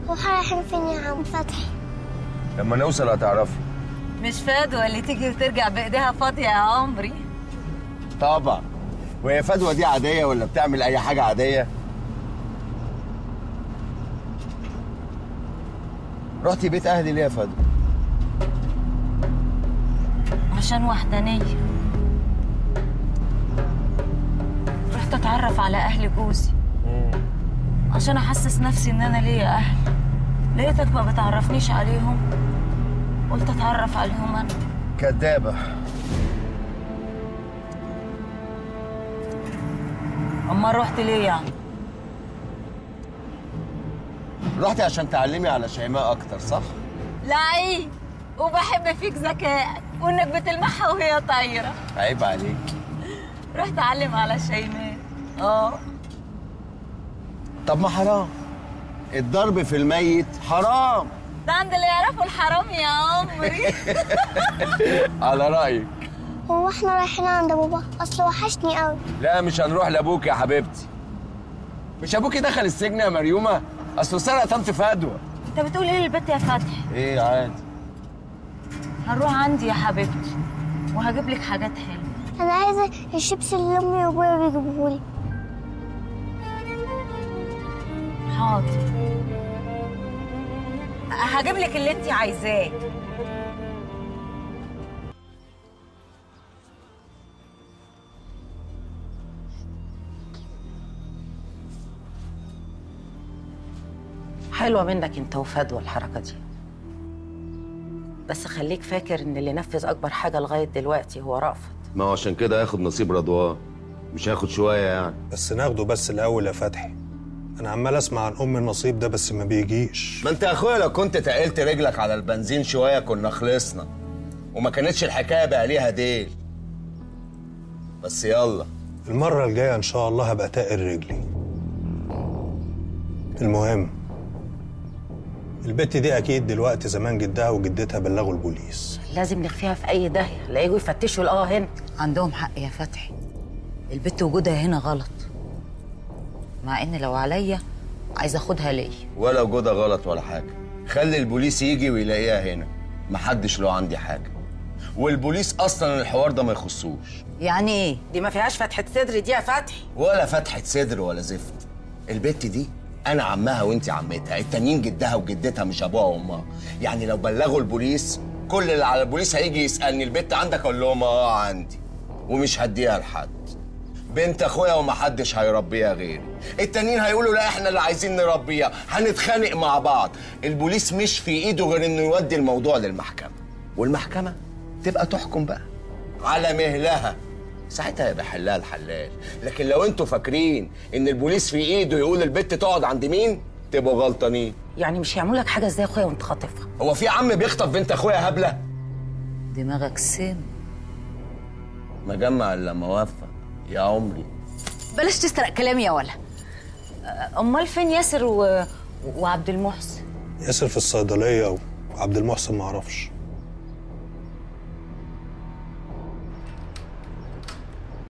رايحين فين يا عم فتحي؟ لما نوصل هتعرفي. مش فدوى اللي تيجي وترجع بايديها فاضيه يا عمري. طبعا. وهي فدوى دي عاديه ولا بتعمل اي حاجه عاديه؟ رحتي بيت اهلي ليه يا فدوى؟ عشان وحدانيه. رحت اتعرف على اهل جوزي عشان احسس نفسي ان انا ليا اهل. لقيتك ما بتعرفنيش عليهم، قلت اتعرف عليهم انا. كدابه. اما رحت ليه يعني؟ رحتي عشان تعلمي على شيماء اكتر صح؟ لعيب، وبحب فيك ذكائك وانك بتلمحها وهي طايره. عيب عليك. رحت اعلم على شيماء. طب ما حرام، الضرب في الميت حرام. ده عند اللي يعرفوا الحرام يا عمري. على رايك. هو احنا رايحين عند بابا؟ اصل وحشني قوي. لا مش هنروح لابوك يا حبيبتي. مش ابوكي دخل السجن يا مريومه؟ اصله سرق طنط فدوى. انت بتقول ايه للبت يا فتحي؟ ايه عادي. هنروح عندي يا حبيبتي وهجيب لك حاجات حلوه. انا عايزه الشيبس اللي امي وابويا بيجيبوهولي. حاضر، هجيب لك اللي انت عايزاه. حلوة منك انت وفدوى الحركة دي، بس خليك فاكر ان اللي نفذ اكبر حاجة لغاية دلوقتي هو رأفت. ما هو عشان كده هياخد نصيب رضوان، مش هياخد شويه يعني. بس ناخده بس الاول يا فتحي. انا عمال اسمع عن النصيب ده بس ما بيجيش. ما انت يا اخويا لو كنت تقلت رجلك على البنزين شويه كنا خلصنا، وما كانتش الحكايه بقى ليها ديل. بس يلا المره الجايه ان شاء الله هبقى تاقل رجلي. المهم البت دي اكيد دلوقتي زمان جدها وجدتها بلغوا البوليس. لازم نخفيها في اي داهية، لا يجوا يفتشوا الاه هنا. عندهم حق يا فتحي، البت وجودها هنا غلط، مع ان لو عليا عايزه اخدها ليا. ولا وجودها غلط ولا حاجه، خلي البوليس يجي ويلاقيها هنا، محدش له عندي حاجه، والبوليس اصلا الحوار ده ما يخصوش. يعني ايه؟ دي ما فيهاش فتحة صدر دي يا فتحي. ولا فتحة صدر ولا زفت. البت دي انا عمها وانت عمتها، التانيين جدها وجدتها مش ابوها وامها. يعني لو بلغوا البوليس كل اللي على البوليس هيجي يسالني البت عندك، اقول لهم عندي، ومش هديها لحد. بنت اخويا ومحدش هيربيها غيري. التانيين هيقولوا لا احنا اللي عايزين نربيها، هنتخانق مع بعض. البوليس مش في ايده غير انه يودي الموضوع للمحكمه، والمحكمه تبقى تحكم بقى على مهلها، ساعتها يبقى حلها الحلال. لكن لو انتوا فاكرين ان البوليس في ايده يقول البت تقعد عند مين، تبقوا غلطانين. يعني مش هيعملوا لك حاجة ازاي يا اخويا وانت خاطفها؟ هو في عم بيخطف بنت اخويا هبله؟ دماغك سم. مجمع الا لما اوفى يا عمري. بلاش تسرق كلامي يا ولا. امال فين ياسر وعبد المحسن؟ ياسر في الصيدليه وعبد المحسن ما اعرفش.